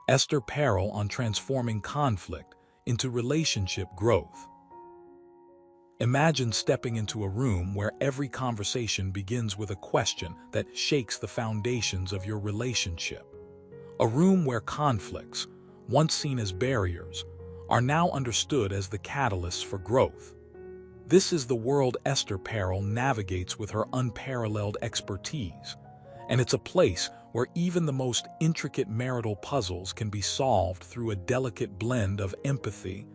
Esther Perel on transforming conflict into relationship growth. Imagine stepping into a room where every conversation begins with a question that shakes the foundations of your relationship. A room where conflicts, once seen as barriers, are now understood as the catalysts for growth. This is the world Esther Perel navigates with her unparalleled expertise, and it's a place where even the most intricate marital puzzles can be solved through a delicate blend of empathy,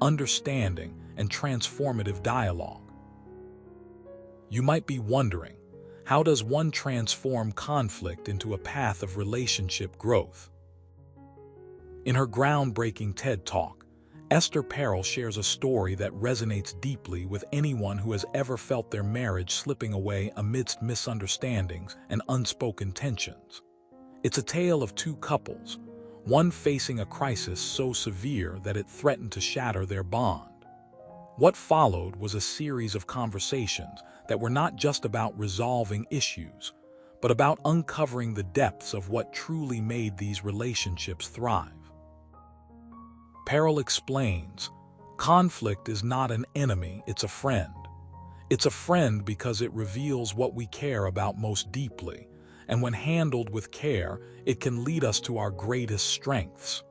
understanding, and transformative dialogue. You might be wondering, how does one transform conflict into a path of relationship growth? In her groundbreaking TED Talk, Esther Perel shares a story that resonates deeply with anyone who has ever felt their marriage slipping away amidst misunderstandings and unspoken tensions. It's a tale of two couples, one facing a crisis so severe that it threatened to shatter their bond. What followed was a series of conversations that were not just about resolving issues, but about uncovering the depths of what truly made these relationships thrive. Perel explains, conflict is not an enemy, it's a friend. It's a friend because it reveals what we care about most deeply, and when handled with care, it can lead us to our greatest strengths.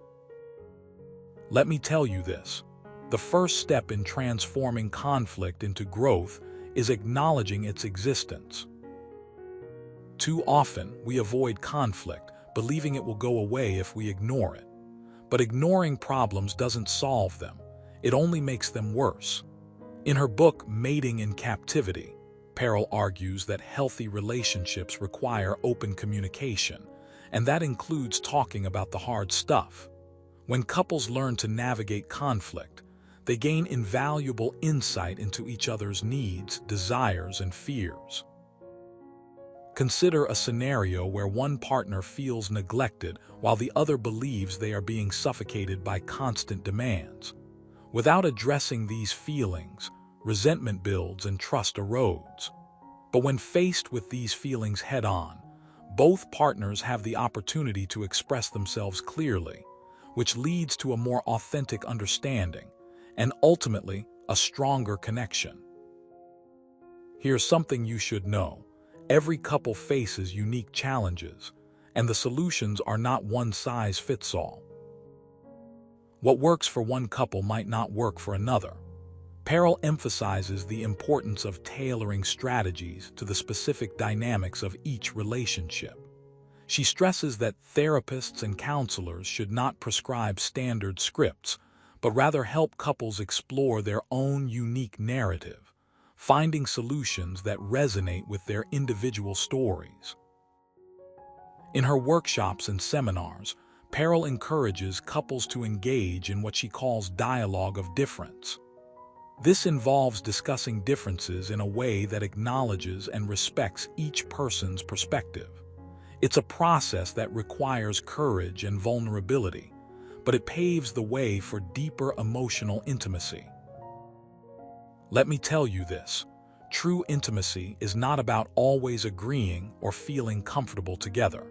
Let me tell you this. The first step in transforming conflict into growth is acknowledging its existence. Too often, we avoid conflict, believing it will go away if we ignore it. But ignoring problems doesn't solve them, it only makes them worse. In her book, Mating in Captivity, Perel argues that healthy relationships require open communication, and that includes talking about the hard stuff. When couples learn to navigate conflict, they gain invaluable insight into each other's needs, desires, and fears. Consider a scenario where one partner feels neglected while the other believes they are being suffocated by constant demands. Without addressing these feelings, resentment builds and trust erodes. But when faced with these feelings head-on, both partners have the opportunity to express themselves clearly, which leads to a more authentic understanding and ultimately a stronger connection. Here's something you should know. Every couple faces unique challenges, and the solutions are not one size fits all. What works for one couple might not work for another. Perel emphasizes the importance of tailoring strategies to the specific dynamics of each relationship. She stresses that therapists and counselors should not prescribe standard scripts, but rather help couples explore their own unique narrative, finding solutions that resonate with their individual stories. In her workshops and seminars, Perel encourages couples to engage in what she calls dialogue of difference. This involves discussing differences in a way that acknowledges and respects each person's perspective. It's a process that requires courage and vulnerability, but it paves the way for deeper emotional intimacy. Let me tell you this, true intimacy is not about always agreeing or feeling comfortable together.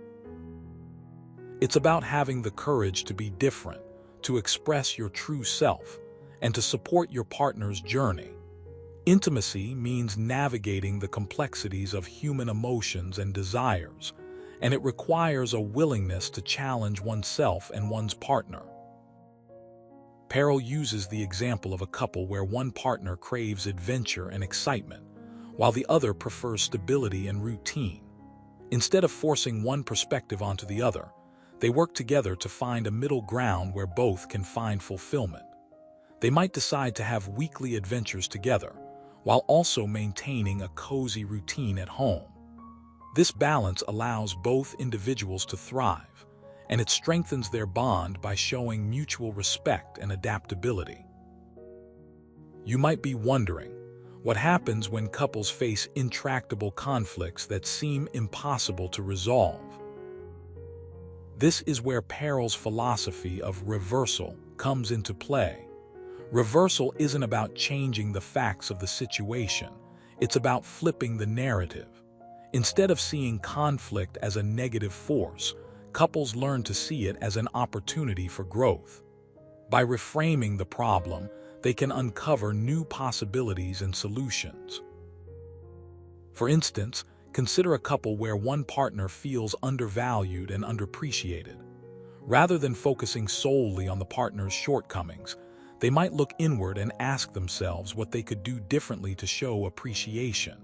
It's about having the courage to be different, to express your true self, and to support your partner's journey. Intimacy means navigating the complexities of human emotions and desires, and it requires a willingness to challenge oneself and one's partner. Perel uses the example of a couple where one partner craves adventure and excitement, while the other prefers stability and routine. Instead of forcing one perspective onto the other, they work together to find a middle ground where both can find fulfillment. They might decide to have weekly adventures together, while also maintaining a cozy routine at home. This balance allows both individuals to thrive, and it strengthens their bond by showing mutual respect and adaptability. You might be wondering, what happens when couples face intractable conflicts that seem impossible to resolve? This is where Perel's philosophy of reversal comes into play. Reversal isn't about changing the facts of the situation, it's about flipping the narrative. Instead of seeing conflict as a negative force, couples learn to see it as an opportunity for growth. By reframing the problem, they can uncover new possibilities and solutions. For instance, consider a couple where one partner feels undervalued and underappreciated. Rather than focusing solely on the partner's shortcomings, they might look inward and ask themselves what they could do differently to show appreciation.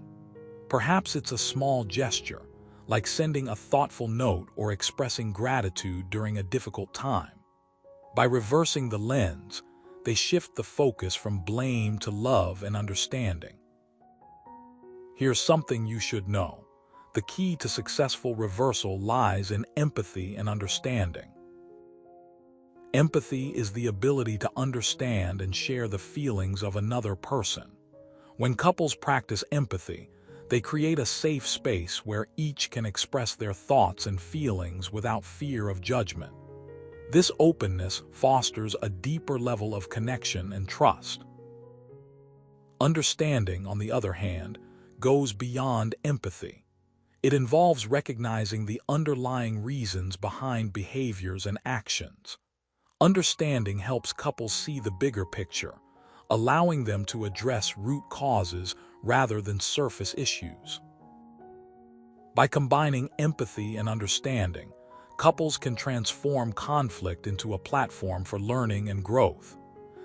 Perhaps it's a small gesture, like sending a thoughtful note or expressing gratitude during a difficult time. By reversing the lens, they shift the focus from blame to love and understanding. Here's something you should know. The key to successful reversal lies in empathy and understanding. Empathy is the ability to understand and share the feelings of another person. When couples practice empathy, they create a safe space where each can express their thoughts and feelings without fear of judgment. This openness fosters a deeper level of connection and trust. Understanding, on the other hand, goes beyond empathy. It involves recognizing the underlying reasons behind behaviors and actions. Understanding helps couples see the bigger picture, allowing them to address root causes rather than surface issues. By combining empathy and understanding, couples can transform conflict into a platform for learning and growth.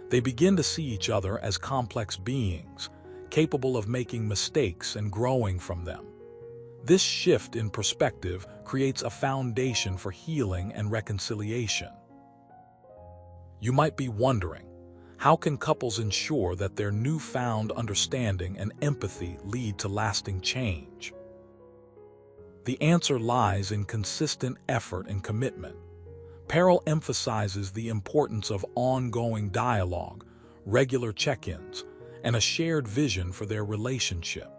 They begin to see each other as complex beings, capable of making mistakes and growing from them. This shift in perspective creates a foundation for healing and reconciliation. You might be wondering, how can couples ensure that their newfound understanding and empathy lead to lasting change? The answer lies in consistent effort and commitment. Perel emphasizes the importance of ongoing dialogue, regular check-ins, and a shared vision for their relationship.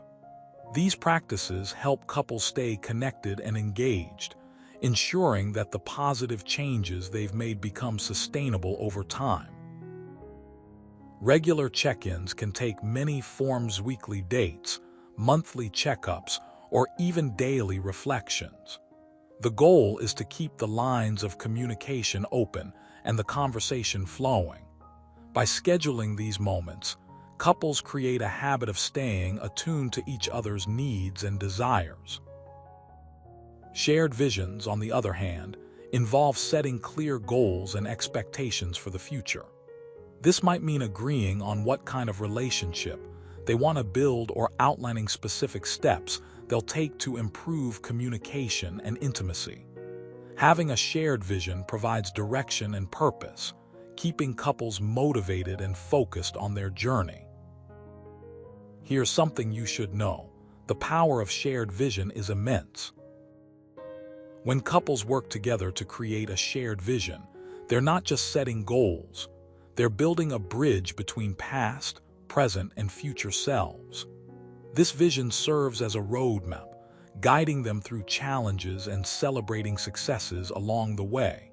These practices help couples stay connected and engaged, ensuring that the positive changes they've made become sustainable over time. Regular check-ins can take many forms: weekly dates, monthly checkups, or even daily reflections. The goal is to keep the lines of communication open and the conversation flowing. By scheduling these moments, couples create a habit of staying attuned to each other's needs and desires. Shared visions, on the other hand, involve setting clear goals and expectations for the future. This might mean agreeing on what kind of relationship they want to build or outlining specific steps they'll take to improve communication and intimacy. Having a shared vision provides direction and purpose, keeping couples motivated and focused on their journey. Here's something you should know. The power of shared vision is immense. When couples work together to create a shared vision, they're not just setting goals, they're building a bridge between past, present, and future selves. This vision serves as a roadmap, guiding them through challenges and celebrating successes along the way.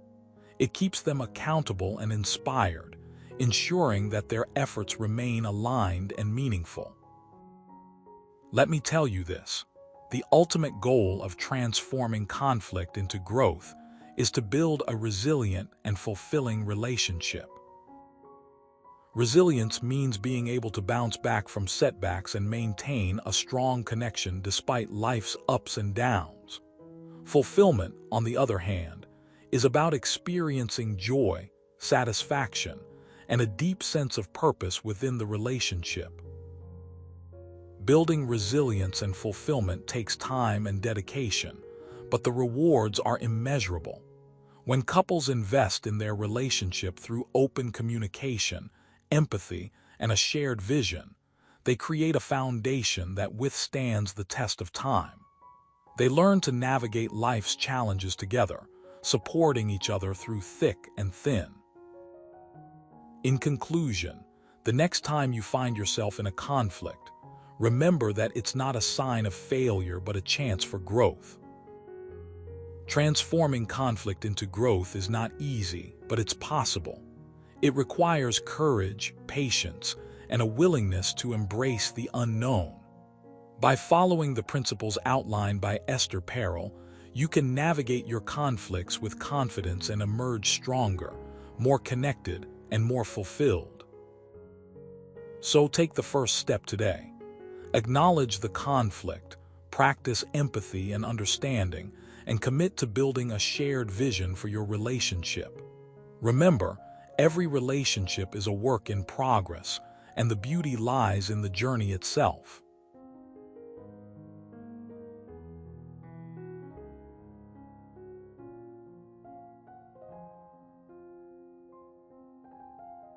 It keeps them accountable and inspired, ensuring that their efforts remain aligned and meaningful. Let me tell you this. The ultimate goal of transforming conflict into growth is to build a resilient and fulfilling relationship. Resilience means being able to bounce back from setbacks and maintain a strong connection despite life's ups and downs. Fulfillment, on the other hand, is about experiencing joy, satisfaction, and a deep sense of purpose within the relationship. Building resilience and fulfillment takes time and dedication, but the rewards are immeasurable. When couples invest in their relationship through open communication, empathy, and a shared vision, they create a foundation that withstands the test of time. They learn to navigate life's challenges together, supporting each other through thick and thin. In conclusion, the next time you find yourself in a conflict, remember that it's not a sign of failure but a chance for growth. Transforming conflict into growth is not easy, but it's possible. It requires courage, patience, and a willingness to embrace the unknown. By following the principles outlined by Esther Perel, you can navigate your conflicts with confidence and emerge stronger, more connected, and more fulfilled. So take the first step today. Acknowledge the conflict, practice empathy and understanding, and commit to building a shared vision for your relationship. Remember, every relationship is a work in progress, and the beauty lies in the journey itself.